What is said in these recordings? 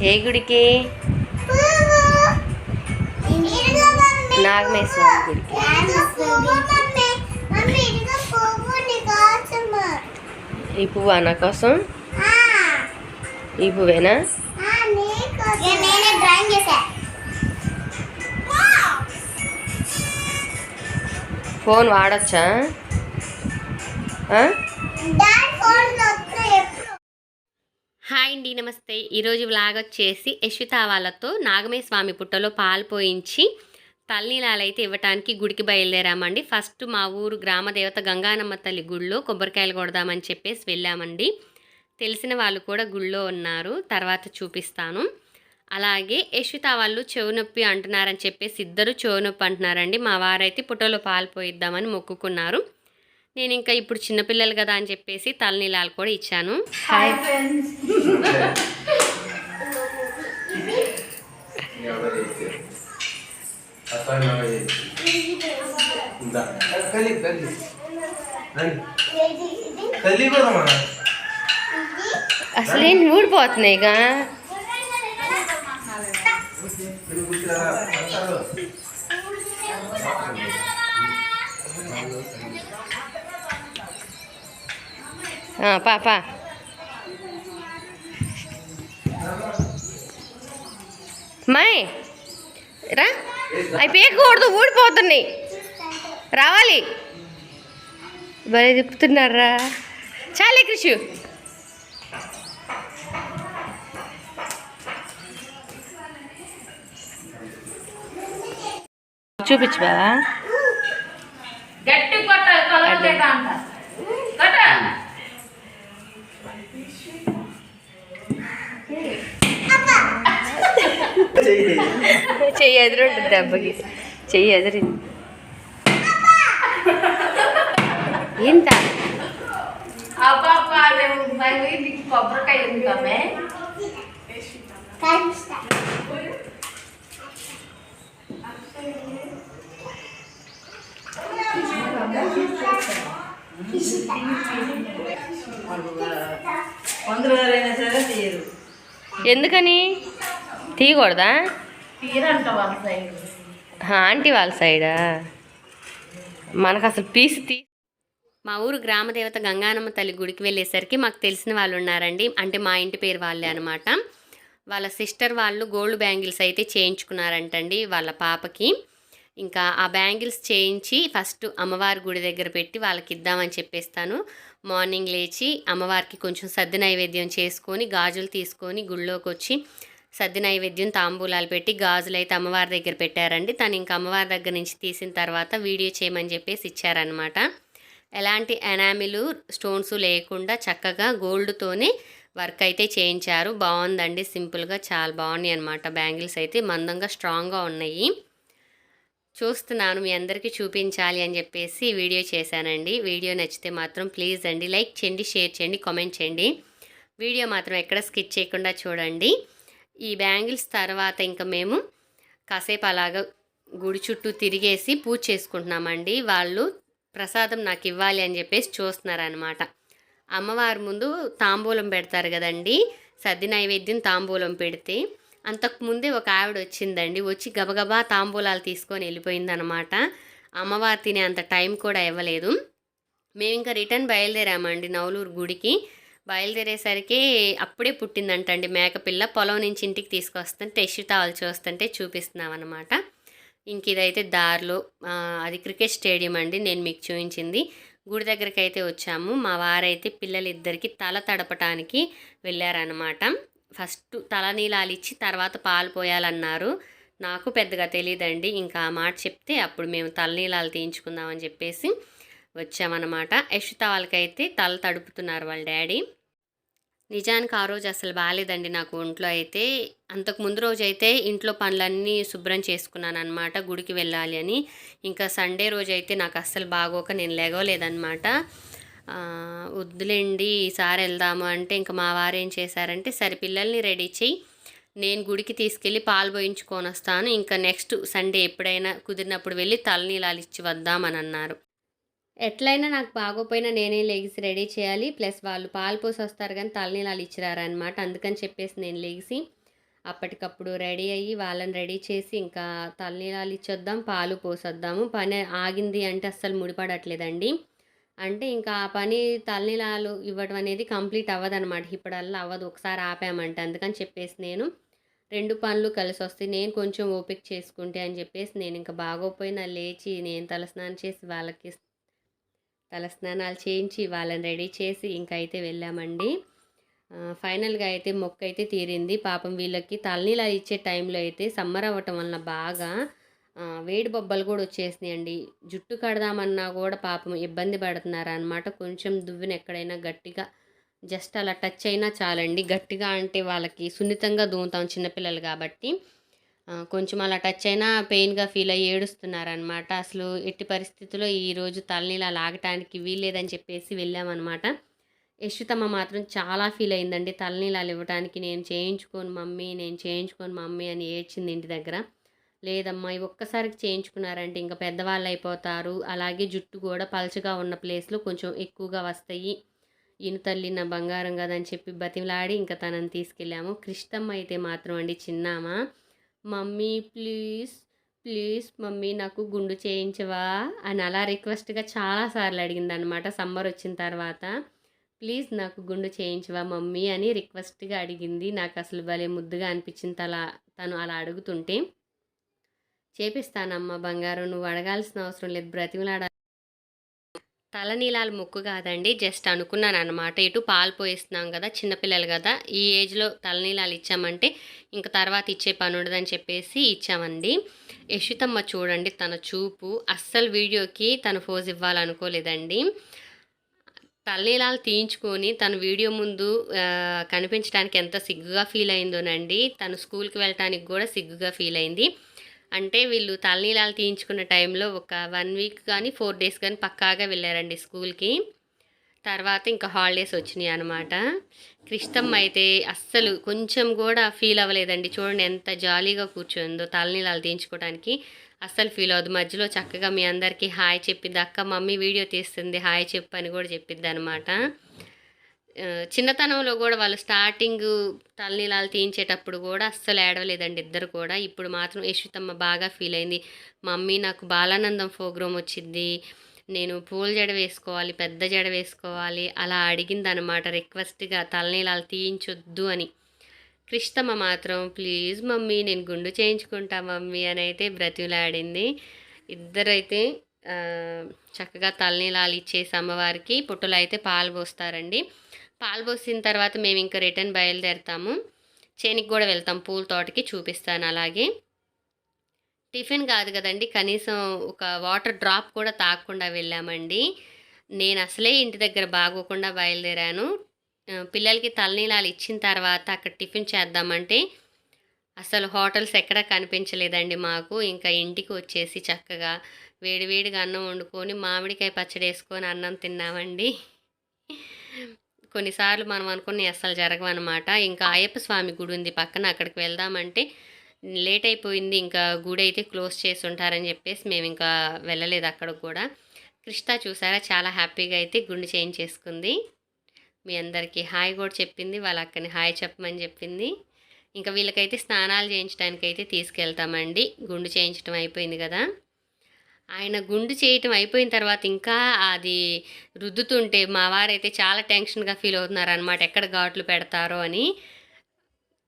ఏ గుడికి? నాగమేశ్వరం గుడికి. ఈ పువ్వా నా కోసం? ఈ పువ్వేనా? ఫోన్ వాడచ్చా? హాయ్ అండి, నమస్తే. ఈరోజు వ్లాగ్ వచ్చేసి యశ్విత వాళ్ళతో నాగమేస్వామి పుట్టలో పాలు పోయించి తలనీలాలు అయితే ఇవ్వటానికి గుడికి బయలుదేరామండి. ఫస్ట్ మా ఊరు గ్రామదేవత గంగానమ్మ తల్లి గుళ్ళో కొబ్బరికాయలు కొడదామని చెప్పేసి వెళ్ళామండి. తెలిసిన వాళ్ళు కూడా గుళ్ళో ఉన్నారు, తర్వాత చూపిస్తాను. అలాగే యశ్విత వాళ్ళు చెవు నొప్పి అంటున్నారని చెప్పేసి ఇద్దరు చెవు నొప్పి అంటున్నారండి. మా వారైతే పుట్టలో పాలు పోయిద్దామని మొక్కుకున్నారు. నేను ఇంకా ఇప్పుడు చిన్నపిల్లలు కదా అని చెప్పేసి తలనీలాలు కూడా ఇచ్చాను. Hi friends. అసలే ఊడిపోతున్నాయిగా. పాపా మాయ్ రా, అవి పేకూడదు, ఊడిపోతున్నాయి. రావాలి, భలే తిప్పుతున్నారా. చాలే కృషి. చూపించు బావా. చెయ్యి ఎదురు ఉంటుంది దెబ్బకి. చెయ్యి ఎదిరింది. ఎంత కొబ్బరికాయ ఎందుకమ్మే? ఎందుకని తీయకూడదా? ఆంటీ వాళ్ళ సైడా? మనకు అసలు పీసు మా ఊరు గ్రామదేవత గంగానమ్మ తల్లి గుడికి వెళ్ళేసరికి మాకు తెలిసిన వాళ్ళు ఉన్నారండి. అంటే మా ఇంటి పేరు వాళ్ళే అనమాట. వాళ్ళ సిస్టర్ వాళ్ళు గోల్డ్ బ్యాంగిల్స్ అయితే చేయించుకున్నారంటండి వాళ్ళ పాపకి. ఇంకా ఆ బ్యాంగిల్స్ చేయించి ఫస్ట్ అమ్మవారి గుడి దగ్గర పెట్టి వాళ్ళకి ఇద్దామని చెప్పేస్తాను. మార్నింగ్ లేచి అమ్మవారికి కొంచెం సద్ది నైవేద్యం చేసుకొని గాజులు తీసుకొని గుళ్ళోకి వచ్చి సద్ది నైవేద్యం తాంబూలాలు పెట్టి గాజులు అయితే అమ్మవారి దగ్గర పెట్టారండి. తను ఇంకా అమ్మవారి దగ్గర నుంచి తీసిన తర్వాత వీడియో చేయమని చెప్పేసి ఇచ్చారనమాట. ఎలాంటి ఎనామిలు స్టోన్స్ లేకుండా చక్కగా గోల్డ్తోనే వర్క్ అయితే చేయించారు. బాగుందండి, సింపుల్గా చాలా బాగున్నాయి అనమాట. బ్యాంగిల్స్ అయితే మందంగా స్ట్రాంగ్గా ఉన్నాయి. చూస్తున్నాను, మీ అందరికీ చూపించాలి అని చెప్పేసి వీడియో చేశానండి. వీడియో నచ్చితే మాత్రం ప్లీజ్ అండి లైక్ చేయండి, షేర్ చేయండి, కామెంట్ చేయండి. వీడియో మాత్రం ఎక్కడ స్కిప్ చేయకుండా చూడండి. ఈ బ్యాంగిల్స్ తర్వాత ఇంకా మేము కాసేపు అలాగా గుడి చుట్టూ తిరిగేసి పూజ చేసుకుంటున్నామండి. వాళ్ళు ప్రసాదం నాకు ఇవ్వాలి అని చెప్పేసి చూస్తున్నారనమాట. అమ్మవారి ముందు తాంబూలం పెడతారు కదండి, సద్ది నైవేద్యం తాంబూలం పెడితే అంతకుముందే ఒక ఆవిడ వచ్చిందండి. వచ్చి గబగబా తాంబూలాలు తీసుకొని వెళ్ళిపోయిందనమాట. అమ్మవారు తినే అంత టైం కూడా ఇవ్వలేదు. మేము ఇంకా రిటర్న్ బయలుదేరామండి నవలూరు గుడికి. బయలుదేరేసరికి అప్పుడే పుట్టిందంటండి మేకపిల్ల. పొలం నుంచి ఇంటికి తీసుకొస్తుంటే యశ్వితాలు చూస్తుంటే చూపిస్తున్నాం అనమాట. ఇంక ఇదైతే దారిలో అది క్రికెట్ స్టేడియం అండి, నేను మీకు చూపించింది. గుడి దగ్గరికి అయితే వచ్చాము. మా వారైతే పిల్లలిద్దరికి తల తడపటానికి వెళ్ళారనమాట. ఫస్ట్ తలనీలాలు ఇచ్చి తర్వాత పాలు పోయాలన్నారు. నాకు పెద్దగా తెలియదండి. ఇంకా ఆ మాట చెప్తే అప్పుడు మేము తలనీలాలు తీయించుకుందామని చెప్పేసి వచ్చామన్నమాట. యశ్విత వాళ్ళకైతే తల తడుపుతున్నారు వాళ్ళ డాడీ. నిజానికి ఆ రోజు అసలు బాగాలేదండి నాకు ఒంట్లో అయితే. అంతకు ముందు రోజు అయితే ఇంట్లో పనులన్నీ శుభ్రం చేసుకున్నాను అనమాట, గుడికి వెళ్ళాలి అని. ఇంకా సండే రోజు అయితే నాకు అస్సలు బాగోక నేను లేగలేదన్నమాట. వద్దులేండి ఈసారి వెళ్దాము అంటే ఇంకా మా వారు ఏం చేశారంటే, సరే పిల్లల్ని రెడీ చేయి, నేను గుడికి తీసుకెళ్ళి పాలు పోయించుకొని వస్తాను, ఇంకా నెక్స్ట్ సండే ఎప్పుడైనా కుదిరినప్పుడు వెళ్ళి తలనీలాలు ఇచ్చి వద్దామని అన్నారు. ఎట్లయినా నాకు బాగోపోయినా నేనే లెగిసి రెడీ చేయాలి, ప్లస్ వాళ్ళు పాలు పోసి వస్తారు కానీ తలనీలాలు ఇచ్చిరారనమాట. అందుకని చెప్పేసి నేను లెగిసి అప్పటికప్పుడు రెడీ అయ్యి వాళ్ళని రెడీ చేసి ఇంకా తలనీలాలు ఇచ్చొద్దాం, పాలు పోసొద్దాము. పని ఆగింది అంటే అస్సలు ముడిపడట్లేదండి. అంటే ఇంకా ఆ పని తలనీలాలు ఇవ్వడం అనేది కంప్లీట్ అవ్వదనమాట. ఇప్పుడల్లా అవ్వదు ఒకసారి ఆపామంటే. అందుకని చెప్పేసి నేను 2 పనులు కలిసొస్తాయి. నేను కొంచెం ఓపిక చేసుకుంటే అని చెప్పేసి నేను ఇంకా బాగోపోయినా లేచి నేను తలస్నానం చేసి వాళ్ళకి తలస్నానాలు చేయించి వాళ్ళని రెడీ చేసి ఇంకైతే వెళ్ళామండి. ఫైనల్‌గా అయితే మొక్కైతే తీరింది. పాపం వీళ్ళకి తలనీలాలు ఇచ్చే టైంలో అయితే సమ్మర్ అవ్వటం వలన బాగా వేడి బొబ్బలు కూడా వచ్చేసినాయండి. జుట్టు కడదామన్నా కూడా పాపం ఇబ్బంది పడుతున్నారనమాట. కొంచెం దువ్వెన ఎక్కడైనా గట్టిగా జస్ట్ అలా టచ్ అయినా చాలండి. గట్టిగా అంటే వాళ్ళకి సున్నితంగా దువ్వుతాం చిన్నపిల్లలు కాబట్టి. కొంచెం అలా టచ్ అయినా పెయిన్‌గా ఫీల్ అయ్యి ఏడుస్తున్నారనమాట. అసలు ఎట్టి పరిస్థితిలో ఈరోజు తలనీలాలు ఆగటానికి వీల్లేదని చెప్పేసి వెళ్ళామనమాట. యషితమ్మ మాత్రం చాలా ఫీల్ అయిందండి. తలనీలాలు ఇవ్వటానికి నేను చేయించుకోను మమ్మీ, నేను చేయించుకోను మమ్మీ అని ఏడ్చింది ఇంటి దగ్గర. లేదమ్మా ఈ ఒక్కసారికి చేయించుకున్నారంటే ఇంక పెద్దవాళ్ళు అయిపోతారు. అలాగే జుట్టు కూడా పలచగా ఉన్న ప్లేస్‌లో కొంచెం ఎక్కువగా వస్తాయి. ఈను తల్లి నా బంగారం కదా అని చెప్పి బతిమలాడి ఇంకా తనని తీసుకెళ్ళాము. క్రిష్టమ్మ అయితే మాత్రం అండి చిన్నామ, మమ్మీ ప్లీజ్, ప్లీజ్ మమ్మీ నాకు గుండు చేయించవా అని అలా రిక్వెస్ట్‌గా చాలా సార్లు అడిగిందనమాట సమ్మర్ వచ్చిన తర్వాత. ప్లీజ్ నాకు గుండు చేయించవా మమ్మీ అని రిక్వెస్ట్‌గా అడిగింది. నాకు అసలు భలే ముద్దుగా అనిపించింది తను అలా అడుగుతుంటే. చేపిస్తానమ్మా బంగారం, నువ్వు అడగాల్సిన అవసరం లేదు, బ్రతిమలాడ తలనీలాలు మొక్కు కాదండి. జస్ట్ అనుకున్నాననమాట. ఇటు పాలు పోయిస్తున్నాం కదా, చిన్నపిల్లలు కదా, ఈ ఏజ్‌లో తలనీలాలు ఇచ్చామంటే ఇంక తర్వాత ఇచ్చే పని ఉండదని చెప్పేసి ఇచ్చామండి. యషితమ్మ చూడండి తన చూపు అస్సలు వీడియోకి తను పోజ్ ఇవ్వాలనుకోలేదండి. తలనీలాలు తీయించుకొని తను వీడియో ముందు కనిపించడానికి ఎంత సిగ్గుగా ఫీల్ అయిందోనండి. తను స్కూల్‌కి వెళ్ళటానికి కూడా సిగ్గుగా ఫీల్ అయింది. అంటే వీళ్ళు తలనీలాలు తీయించుకున్న టైంలో ఒక 1 వీక్ కానీ 4 డేస్ కానీ పక్కాగా వెళ్ళారండి స్కూల్‌కి. తర్వాత ఇంకా హాలిడేస్ వచ్చినాయి అనమాట. క్రిష్టమ్మ అయితే అస్సలు కొంచెం కూడా ఫీల్ అవ్వలేదండి. చూడండి ఎంత జాలీగా కూర్చుందో తలనీలాలు తీయించుకోవడానికి. అస్సలు ఫీల్ అవ్వదు. మధ్యలో చక్కగా మీ అందరికీ హాయ్ చెప్పిద్ది. అక్క మమ్మీ వీడియో తీస్తుంది హాయ్ చెప్పు అని కూడా చెప్పిద్దనమాట. చిన్నతనంలో కూడా వాళ్ళు స్టార్టింగు తలనీలాలు తీయించేటప్పుడు కూడా అస్సలు ఏడవలేదండి ఇద్దరు కూడా. ఇప్పుడు మాత్రం యశ్వితమ్మ బాగా ఫీల్ అయింది. మమ్మీ నాకు బాలానందం ప్రోగ్రామ్ వచ్చింది, నేను పూల జడ వేసుకోవాలి, పెద్ద జడ వేసుకోవాలి అలా అడిగిందనమాట రిక్వెస్ట్‌గా తలనీలాలు తీయించొద్దు అని. క్రిష్టమ్మ మాత్రం ప్లీజ్ మమ్మీ నేను గుండు చేయించుకుంటా మమ్మీ అని అయితే బ్రతిమలాడింది. ఇద్దరైతే చక్కగా తలనీలాలు ఇచ్చేసి అమ్మవారికి పుట్టలో అయితే పాలు పోస్తారండి. పాలు పోసిన తర్వాత మేము ఇంకా రిటర్న్ బయలుదేరుతాము. చేనికి కూడా వెళ్తాం, పూల తోటకి చూపిస్తాను. అలాగే టిఫిన్ కాదు కదండి, కనీసం ఒక వాటర్ డ్రాప్ కూడా తాగకుండా వెళ్ళామండి. నేను అసలే ఇంటి దగ్గర బాగోకుండా బయలుదేరాను. పిల్లలకి తలనీలాలు ఇచ్చిన తర్వాత అక్కడ టిఫిన్ చేద్దామంటే అసలు హోటల్స్ ఎక్కడా కనిపించలేదండి మాకు. ఇంకా ఇంటికి వచ్చేసి చక్కగా వేడివేడిగా అన్నం వండుకొని మామిడికాయ పచ్చడి వేసుకొని అన్నం తిన్నామండి. కొన్నిసార్లు మనం అనుకున్నవి అస్సలు జరగవన్నమాట. ఇంకా అయ్యప్ప స్వామి గుడి ఉంది పక్కన, అక్కడికి వెళ్దామంటే లేట్ అయిపోయింది. ఇంకా గుడి అయితే క్లోజ్ చేసి ఉంటారని చెప్పేసి మేము ఇంకా వెళ్ళలేదు అక్కడికి కూడా. క్రిష్ట చూసారా చాలా హ్యాపీగా అయితే గుండు చేయించేసుకుంది. మీ అందరికీ హాయ్ కూడా చెప్పింది, వాళ్ళ అక్కని హాయ్ చెప్పమని చెప్పింది. ఇంకా వీళ్ళకైతే స్నానాలు చేయించడానికి అయితే తీసుకెళ్తామండి. గుండు చేయించడం అయిపోయింది కదా. ఆయన గుండు చేయటం అయిపోయిన తర్వాత ఇంకా అది రుద్దుతుంటే మా వారైతే చాలా టెన్షన్గా ఫీల్ అవుతున్నారనమాట, ఎక్కడ ఘాట్లు పెడతారో అని.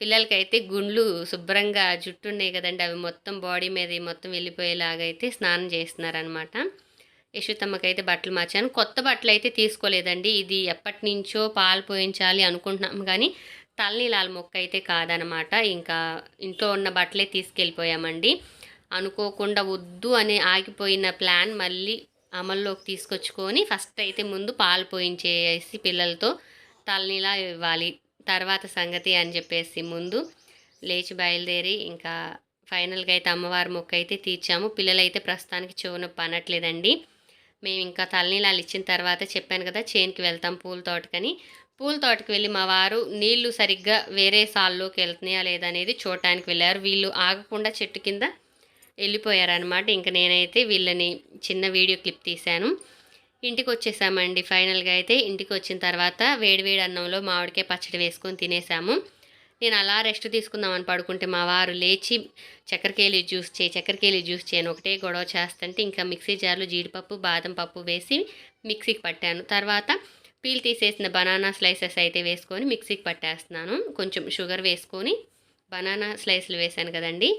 పిల్లలకైతే గుండ్లు శుభ్రంగా జుట్టు ఉన్నాయి కదండి, అవి మొత్తం బాడీ మీద మొత్తం వెళ్ళిపోయేలాగా అయితే స్నానం చేస్తున్నారనమాట. యశ్వితమ్మకైతే బట్టలు మార్చాను. కొత్త బట్టలు అయితే తీసుకోలేదండి. ఇది ఎప్పటి నుంచో పాలు పోయించాలి అనుకుంటున్నాం కానీ తలనీలాల మొక్క అయితే కాదనమాట. ఇంకా ఇంట్లో ఉన్న బట్టలే తీసుకెళ్ళిపోయామండి. అనుకోకుండా వద్దు అని ఆగిపోయిన ప్లాన్ మళ్ళీ అమల్లోకి తీసుకొచ్చుకొని ఫస్ట్ అయితే ముందు పాలు పోయించేసి పిల్లలతో తలనీలా ఇవ్వాలి, తర్వాత సంగతి అని చెప్పేసి ముందు లేచి బయలుదేరి ఇంకా ఫైనల్గా అయితే అమ్మవారి మొక్క అయితే తీర్చాము. పిల్లలైతే ప్రస్తుతానికి చెవున పనట్లేదండి. మేము ఇంకా తలనీలాలు ఇచ్చిన తర్వాత చెప్పాను కదా చేనుకి వెళ్తాం పూల తోటకని. పూల తోటకి వెళ్ళి మా వారు నీళ్లు సరిగ్గా వేరే సాల్లోకి వెళ్తున్నాయా లేదా అనేది చూడటానికి వెళ్ళారు. వీళ్ళు ఆగకుండా చెట్టు కింద వెళ్ళిపోయారనమాట. ఇంకా నేనైతే వీళ్ళని చిన్న వీడియో క్లిప్ తీశాను. ఇంటికి వచ్చేసామండి. ఫైనల్గా అయితే ఇంటికి వచ్చిన తర్వాత వేడివేడి అన్నంలో మామిడికాయ పచ్చడి వేసుకొని తినేసాము. నేను అలా రెస్ట్ తీసుకుందామని పడుకుంటే మా వారు లేచి చక్కెరకేళి జ్యూస్ చేయను ఒకటే గొడవ చేస్తుంటే ఇంకా మిక్సీ జార్లో జీడిపప్పు బాదం పప్పు వేసి మిక్సీకి పట్టాను. తర్వాత పీల్ తీసేసిన బనానా స్లైసెస్ అయితే వేసుకొని మిక్సీకి పట్టేస్తున్నాను. కొంచెం షుగర్ వేసుకొని బనానా స్లైస్లు వేసాను కదండి,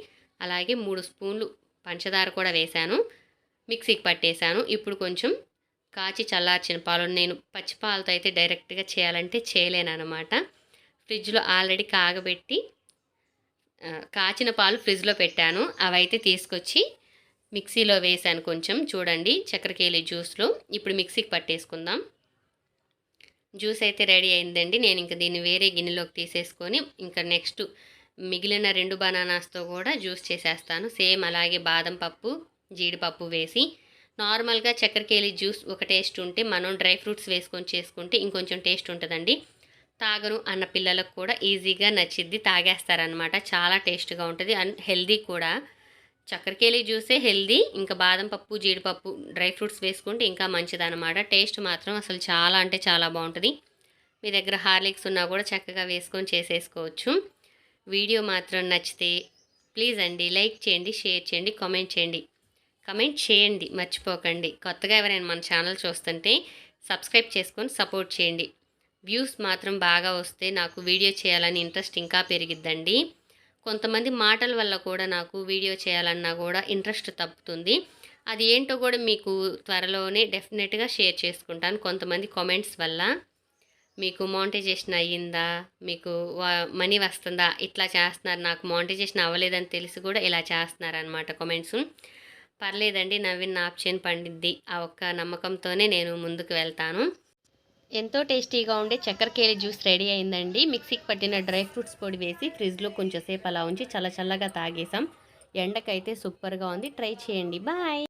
అలాగే 3 స్పూన్లు పంచదార కూడా వేశాను, మిక్సీకి పట్టేశాను. ఇప్పుడు కొంచెం కాచి చల్లార్చిన పాలు, నేను పచ్చి పాలతో అయితే డైరెక్ట్గా చేయాలంటే చేయలేనమాట. ఫ్రిడ్జ్లో ఆల్రెడీ కాగబెట్టి కాచిన పాలు ఫ్రిడ్జ్లో పెట్టాను, అవైతే తీసుకొచ్చి మిక్సీలో వేశాను కొంచెం. చూడండి చక్కెరకేళి జ్యూస్లో. ఇప్పుడు మిక్సీకి పట్టేసుకుందాం. జ్యూస్ అయితే రెడీ అయిందండి. నేను ఇంకా దీన్ని వేరే గిన్నెలోకి తీసేసుకొని ఇంకా నెక్స్ట్ మిగిలిన 2 బనానాస్తో కూడా జ్యూస్ చేసేస్తాను. సేమ్ అలాగే బాదం పప్పు జీడిపప్పు వేసి. నార్మల్గా చక్కెరకేళి జ్యూస్ ఒక టేస్ట్ ఉంటే మనం డ్రై ఫ్రూట్స్ వేసుకొని చేసుకుంటే ఇంకొంచెం టేస్ట్ ఉంటుందండి. తాగను అన్న పిల్లలకు కూడా ఈజీగా నచ్చిద్ది, తాగేస్తారనమాట. చాలా టేస్ట్గా ఉంటుంది అండ్ హెల్దీ కూడా. చక్కెరకేళి జ్యూసే హెల్దీ, ఇంకా బాదం పప్పు జీడిపప్పు డ్రై ఫ్రూట్స్ వేసుకుంటే ఇంకా మంచిదన్నమాట. టేస్ట్ మాత్రం అసలు చాలా అంటే చాలా బాగుంటుంది. మీ దగ్గర హార్లిక్స్ ఉన్నా కూడా చక్కగా వేసుకొని చేసేసుకోవచ్చు. వీడియో మాత్రం నచ్చితే ప్లీజ్ అండి లైక్ చేయండి, షేర్ చేయండి, కమెంట్ చేయండి మర్చిపోకండి. కొత్తగా ఎవరైనా మన ఛానల్ చూస్తుంటే సబ్స్క్రైబ్ చేసుకొని సపోర్ట్ చేయండి. వ్యూస్ మాత్రం బాగా వస్తే నాకు వీడియో చేయాలని ఇంట్రెస్ట్ ఇంకా పెరిగిద్దండి. కొంతమంది మాటల వల్ల కూడా నాకు వీడియో చేయాలన్నా కూడా ఇంట్రెస్ట్ తప్పుతుంది. అది ఏంటో కూడా మీకు త్వరలోనే డెఫినెట్గా షేర్ చేసుకుంటాను. కొంతమంది కామెంట్స్ వల్ల మీకు మానిటైజేషన్ అయ్యిందా, మీకు మనీ వస్తుందా, ఇట్లా చేస్తున్నారు, నాకు మానిటైజేషన్ అవ్వలేదని తెలిసి కూడా ఇలా చేస్తున్నారనమాట కామెంట్స్. పర్లేదండి, నవ్విన ఆప్షన్ పండిద్ది, ఆ ఒక్క నమ్మకంతోనే నేను ముందుకు వెళ్తాను. ఎంతో టేస్టీగా ఉండే చక్కెరకేళి జ్యూస్ రెడీ అయిందండి. మిక్సీకి పట్టిన డ్రై ఫ్రూట్స్ పొడి వేసి ఫ్రిడ్జ్లో కొంచెం సేపు అలా ఉంచి చల్లగా తాగేసాం. ఎండకైతే సూపర్గా ఉంది, ట్రై చేయండి. బాయ్.